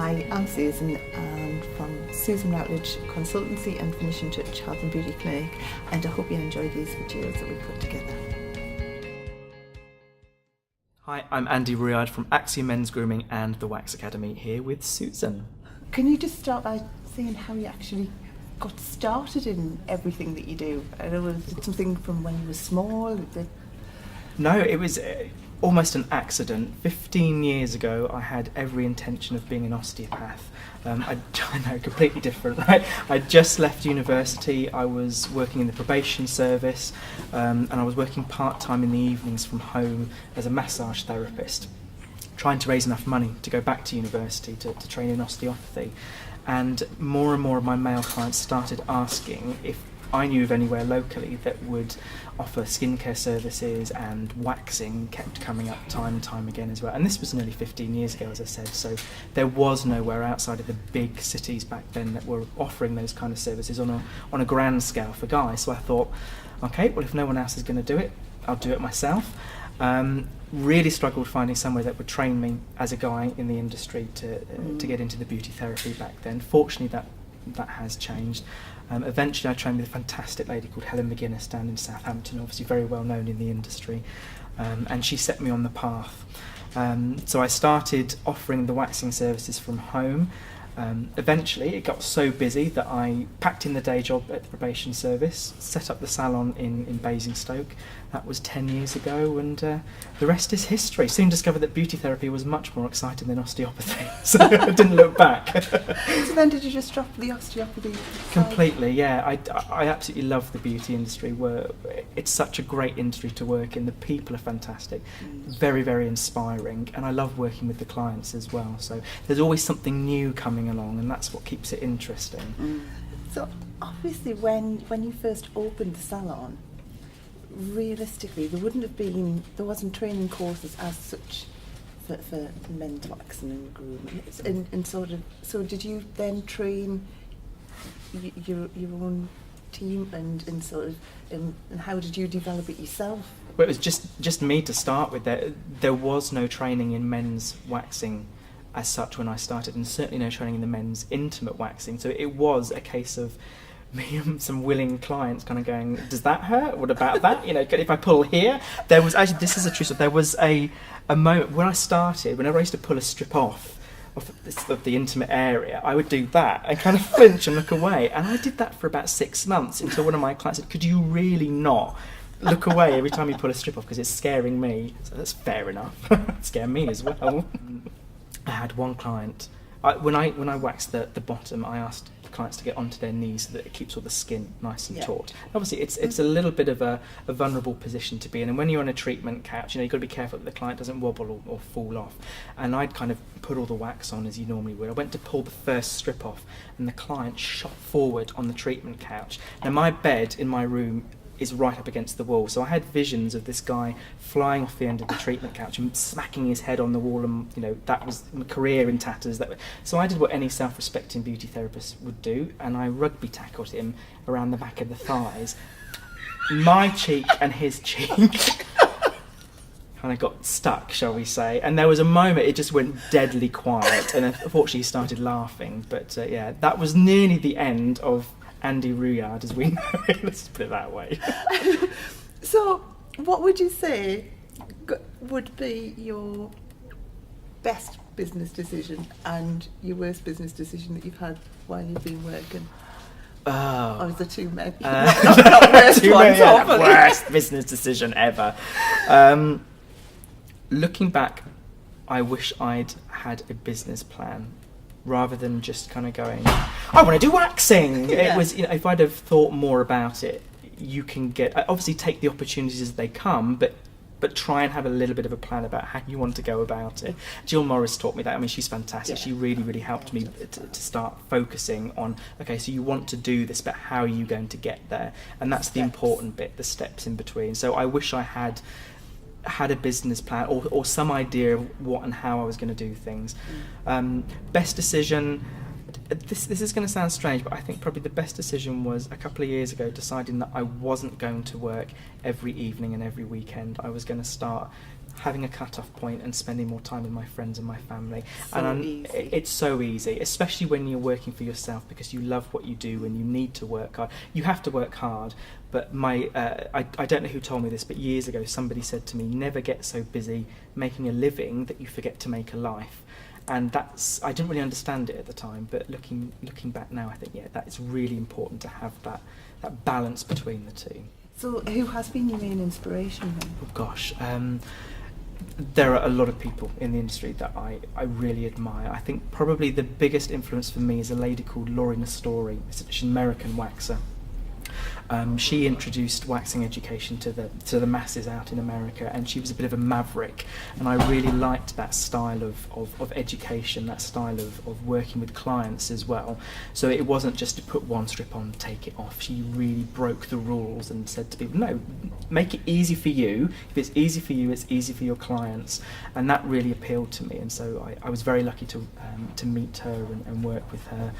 I am Susan, and from Susan Routledge Consultancy and Finishing Touch Health and Beauty Clinic, and I hope you enjoy these videos that we put together. Hi, I'm Andy Ruard from Axiom Men's Grooming and the Wax Academy, here with Susan. Can you just start by saying how you actually got started in everything that you do? I know, was it something from when you were small? No, it was almost an accident. 15 years ago, I had every intention of being an osteopath. I know, completely different, right? I just left university. I was working in the probation service, and I was working part-time in the evenings from home as a massage therapist, trying to raise enough money to go back to university to train in osteopathy. And more of my male clients started asking if I knew of anywhere locally that would offer skincare services, and waxing kept coming up time and time again as well. And this was nearly 15 years ago, as I said, so there was nowhere outside of the big cities back then that were offering those kind of services on a grand scale for guys. So I thought, okay, well, if no one else is going to do it, I'll do it myself. Really struggled finding somewhere that would train me as a guy in the industry to get into the beauty therapy back then. Fortunately, that has changed. Eventually I trained with a fantastic lady called Helen McGuinness down in Southampton, obviously very well known in the industry, and she set me on the path. So I started offering the waxing services from home. Eventually it got so busy that I packed in the day job at the probation service, set up the salon in Basingstoke. That was 10 years ago, and the rest is history. Soon discovered that beauty therapy was much more exciting than osteopathy, so I didn't look back. So then did you just drop the osteopathy side? Completely, yeah. I absolutely love the beauty industry. It's such a great industry to work in. The people are fantastic, very, very inspiring, and I love working with the clients as well. So there's always something new coming along, and that's what keeps it interesting. So obviously when you first opened the salon, realistically there wasn't training courses as such for men's waxing and grooming, and so did you then train your own team and sort of and how did you develop it yourself? Well, it was just me to start with. There was no training in men's waxing as such when I started, and certainly no training in the men's intimate waxing, so it was a case of me and some willing clients kind of going, does that hurt? What about that? You know, if I pull here? There was actually, this is a true story, there was a moment when I started, whenever I used to pull a strip off of the intimate area, I would do that and kind of flinch and look away. And I did that for about 6 months until one of my clients said, could you really not look away every time you pull a strip off because it's scaring me? So that's fair enough. Scare me as well. I had one client, when I waxed the bottom, I asked clients to get onto their knees so that it keeps all the skin nice and taut. Obviously it's a little bit of a vulnerable position to be in, and when you're on a treatment couch, you know, you've got to be careful that the client doesn't wobble or fall off. And I'd kind of put all the wax on as you normally would. I went to pull the first strip off and the client shot forward on the treatment couch. Now my bed in my room is right up against the wall, so I had visions of this guy flying off the end of the treatment couch and smacking his head on the wall, and you know, that was my career in tatters. So I did what any self-respecting beauty therapist would do, and I rugby tackled him around the back of the thighs. My cheek and his cheek kind of got stuck, shall we say, and there was a moment it just went deadly quiet, and unfortunately he started laughing, but yeah, that was nearly the end of Andy Ruard as we know it, let's put it that way. So what would you say would be your best business decision and your worst business decision that you've had while you've been working? Oh, or is there too many? Not worst too ones, many, worst business decision ever. Looking back, I wish I'd had a business plan rather than just kind of going, I want to do waxing. Yeah. It was, you know, if I'd have thought more about it, you can obviously take the opportunities as they come, but try and have a little bit of a plan about how you want to go about it. Jill Morris taught me that. I mean, she's fantastic. Yeah. She really, really helped me to start focusing on, okay, so you want to do this, but how are you going to get there? And that's the important bit, the steps in between. So I wish I had a business plan or some idea of what and how I was going to do things. Best decision, this is going to sound strange, but I think probably the best decision was a couple of years ago deciding that I wasn't going to work every evening and every weekend. I was going to start having a cut-off point and spending more time with my friends and my family. So And easy. it's so easy, especially when you're working for yourself, because you love what you do and you need to work hard. You have to work hard, but I don't know who told me this, but years ago somebody said to me, never get so busy making a living that you forget to make a life. And I didn't really understand it at the time, but looking back now, I think, yeah, that is really important to have that balance between the two. So who has been your main inspiration then? Oh gosh, there are a lot of people in the industry that I really admire. I think probably the biggest influence for me is a lady called Laurie Nestori. She's an American waxer. She introduced waxing education to the masses out in America, and she was a bit of a maverick, and I really liked that style of education, that style of working with clients as well. So it wasn't just to put one strip on, take it off. She really broke the rules and said to people, no, make it easy for you. If it's easy for you, it's easy for your clients, and that really appealed to me. And so I was very lucky to meet her and work with her.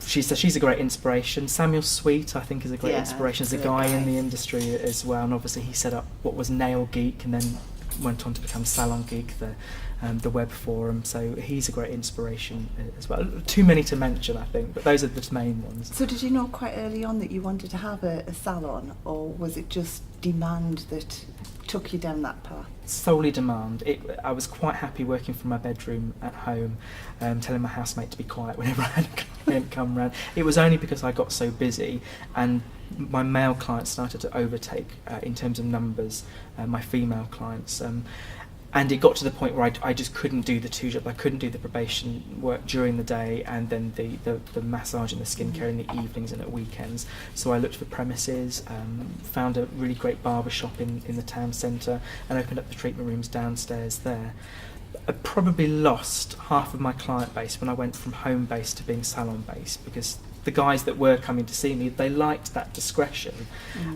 She's a great inspiration. Samuel Sweet, I think, is a great inspiration as a guy in the industry as well. And obviously he set up what was Nail Geek and then went on to become Salon Geek, the web forum. So he's a great inspiration as well. Too many to mention, I think, but those are the main ones. So did you know quite early on that you wanted to have a salon, or was it just demand that took you down that path? Solely demand. I was quite happy working from my bedroom at home, telling my housemate to be quiet whenever I had a client come round. It was only because I got so busy and my male clients started to overtake, in terms of numbers, my female clients. And it got to the point where I just couldn't do the two jobs. I couldn't do the probation work during the day and then the massage and the skincare in the evenings and at weekends. So I looked for premises, found a really great barber shop in the town centre and opened up the treatment rooms downstairs there. I probably lost half of my client base when I went from home based to being salon based, because the guys that were coming to see me, they liked that discretion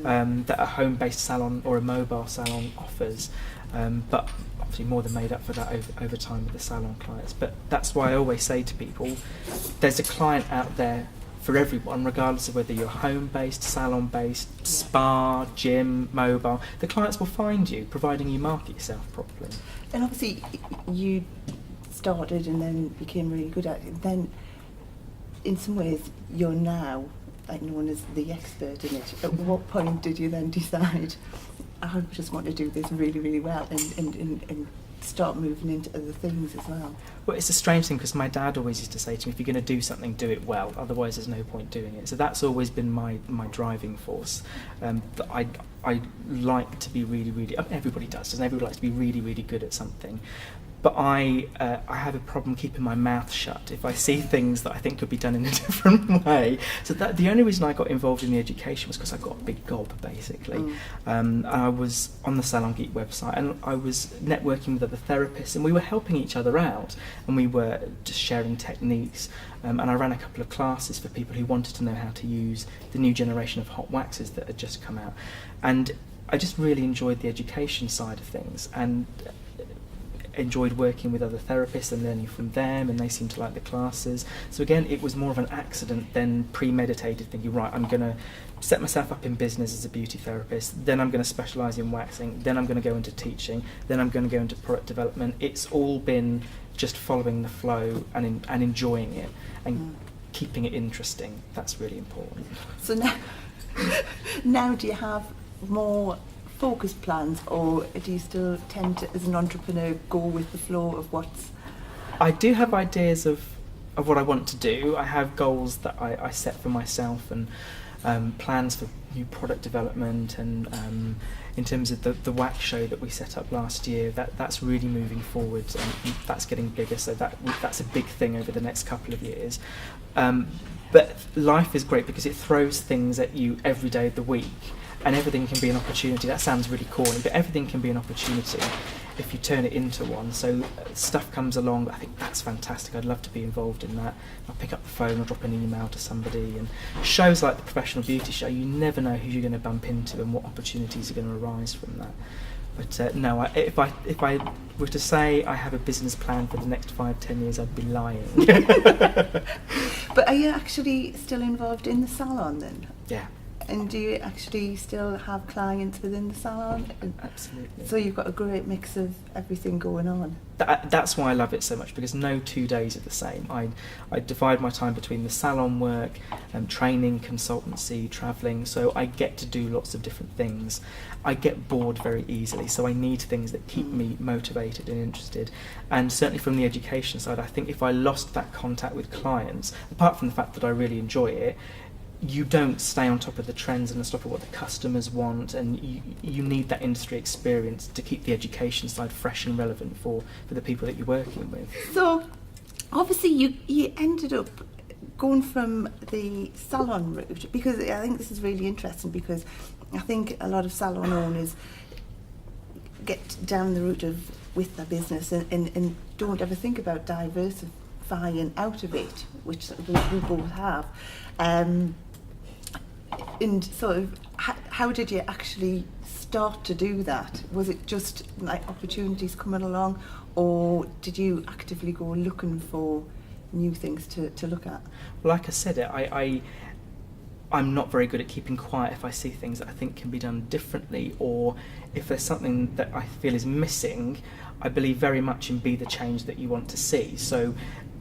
that a home based salon or a mobile salon offers. But obviously more than made up for that over time with the salon clients. But that's why I always say to people, there's a client out there for everyone, regardless of whether you're home-based, salon-based, spa, gym, mobile. The clients will find you, providing you market yourself properly. And obviously you started and then became really good at it. Then in some ways you're now like known as the expert in it. At what point did you then decide, I just want to do this really, really well and start moving into other things as well? Well, it's a strange thing because my dad always used to say to me, if you're going to do something, do it well, otherwise there's no point doing it. So that's always been my driving force. That I like to be really, really, I mean, everybody does, doesn't everybody like to be really, really good at something? But I have a problem keeping my mouth shut if I see things that I think could be done in a different way. So that the only reason I got involved in the education was because I got a big gob, basically. And I was on the Salon Geek website and I was networking with other therapists and we were helping each other out and we were just sharing techniques. And I ran a couple of classes for people who wanted to know how to use the new generation of hot waxes that had just come out. And I just really enjoyed the education side of things and enjoyed working with other therapists and learning from them, and they seemed to like the classes. So again, it was more of an accident than premeditated, thinking, right, I'm going to set myself up in business as a beauty therapist, then I'm going to specialise in waxing, then I'm going to go into teaching, then I'm going to go into product development. It's all been just following the flow and enjoying it and keeping it interesting. That's really important. So now do you have more focused plans, or do you still tend to, as an entrepreneur, go with the flow of what's... I do have ideas of what I want to do. I have goals that I set for myself and plans for new product development, and in terms of the wax show that we set up last year, that's really moving forward and that's getting bigger, so that's a big thing over the next couple of years. But life is great because it throws things at you every day of the week, and everything can be an opportunity. That sounds really corny, but everything can be an opportunity if you turn it into one. So stuff comes along, I think that's fantastic. I'd love to be involved in that. I'll pick up the phone or drop an email to somebody. And shows like the Professional Beauty Show, you never know who you're going to bump into and what opportunities are going to arise from that. But no, if I were to say I have a business plan for the next 5-10 years, I'd be lying. But are you actually still involved in the salon then? Yeah. And do you actually still have clients within the salon? Absolutely. So you've got a great mix of everything going on. That's why I love it so much, because no 2 days are the same. I divide my time between the salon work, training, consultancy, travelling, so I get to do lots of different things. I get bored very easily, so I need things that keep me motivated and interested. And certainly from the education side, I think if I lost that contact with clients, apart from the fact that I really enjoy it, you don't stay on top of the trends and on top of what the customers want, and you need that industry experience to keep the education side fresh and relevant for the people that you're working with. So obviously you ended up going from the salon route, because I think this is really interesting, because I think a lot of salon owners get down the route of with their business and don't ever think about diversifying out of it, which we both have. And sort of, how did you actually start to do that? Was it just like opportunities coming along, or did you actively go looking for new things to look at? Like I said, I'm not very good at keeping quiet if I see things that I think can be done differently, or if there's something that I feel is missing. I believe very much in be the change that you want to see. So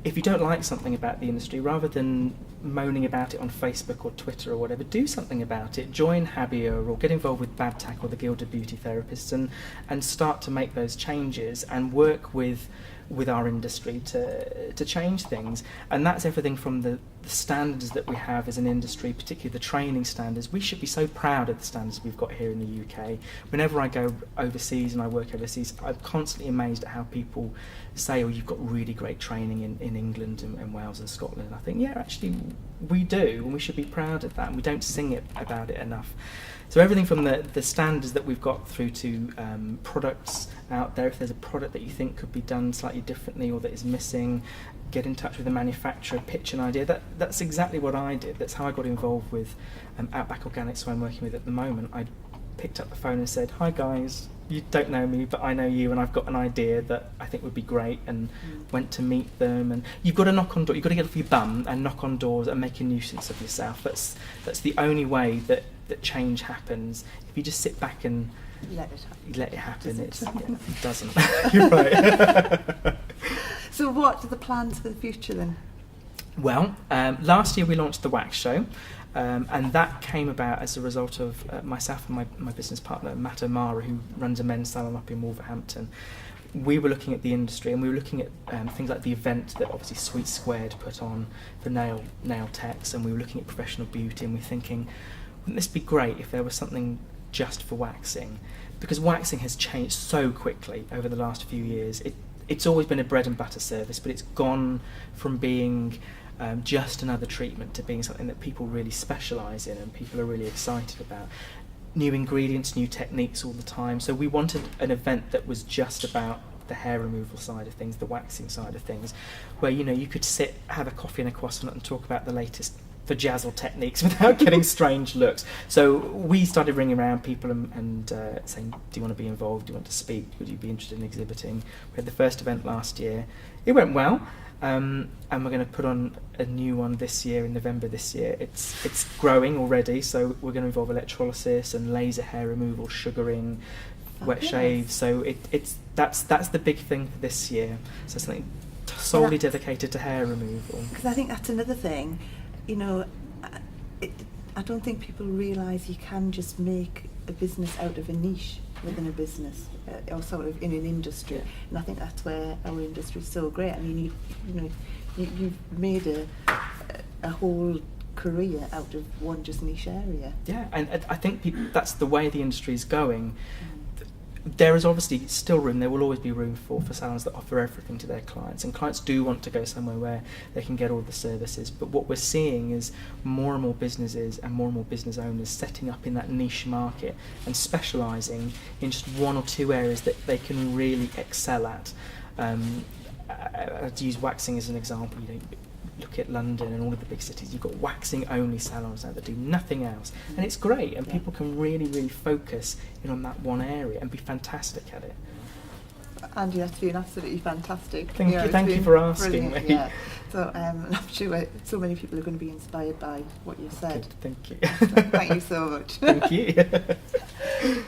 if you don't like something about the industry, rather than moaning about it on Facebook or Twitter or whatever, do something about it. Join Habia or get involved with Babtac or the Guild of Beauty Therapists and start to make those changes and work with our industry to change things. And that's everything from the standards that we have as an industry, particularly the training standards. We should be so proud of the standards we've got here in the UK. Whenever I go overseas and I work overseas, I'm constantly amazed at how people say, oh, you've got really great training in England and Wales and Scotland. And I think, yeah, actually we do, and we should be proud of that, and we don't sing about it enough. So everything from the standards that we've got through to products out there. If there's a product that you think could be done slightly differently or that is missing, get in touch with the manufacturer, pitch an idea. That's exactly what I did. That's how I got involved with Outback Organics, who I'm working with at the moment. I picked up the phone and said, hi guys, you don't know me, but I know you, and I've got an idea that I think would be great, and went to meet them. And you've got to knock on doors, you've got to get off your bum and knock on doors and make a nuisance of yourself. That's the only way that change happens. If you just sit back and let it happen, it doesn't. You're right. So what are the plans for the future then? Well, last year we launched the Wax Show, and that came about as a result of myself and my business partner Matt O'Mara, who runs a men's salon up in Wolverhampton. We were looking at the industry, and we were looking at things like the event that obviously Sweet Squared put on for nail techs, and we were looking at professional beauty, and we're thinking, wouldn't this be great if there was something just for waxing? Because waxing has changed so quickly over the last few years. It's always been a bread and butter service, but it's gone from being just another treatment to being something that people really specialise in and people are really excited about. New ingredients, new techniques all the time. So we wanted an event that was just about the hair removal side of things, the waxing side of things, where you could sit, have a coffee and a croissant and talk about the latest vajazzle techniques without getting strange looks. So we started ringing around people and saying, do you want to be involved? Do you want to speak? Would you be interested in exhibiting? We had the first event last year. It went well, and we're going to put on a new one this year, in November this year. It's growing already, so we're going to involve electrolysis and laser hair removal, sugaring, wet shaves. So that's the big thing for this year. So something solely dedicated to hair removal. Because I think that's another thing. I don't think people realise you can just make a business out of a niche within a business, or sort of in an industry. Yeah. And I think that's where our industry is so great. I mean, you've made a whole career out of one just niche area. Yeah, and I think that's the way the industry is going. There is obviously still room, there will always be room for salons that offer everything to their clients, and clients do want to go somewhere where they can get all the services. But what we're seeing is more and more businesses and more business owners setting up in that niche market and specialising in just one or two areas that they can really excel at. I'd use waxing as an example. Look at London and all of the big cities, you've got waxing only salons now that do nothing else, and it's great, and people can really focus in on that one area and be fantastic at it. Andy, that's been absolutely fantastic. Thank you for asking me. Yeah. So I'm sure so many people are going to be inspired by what you've said. Good, thank you. Thank you so much. Thank you.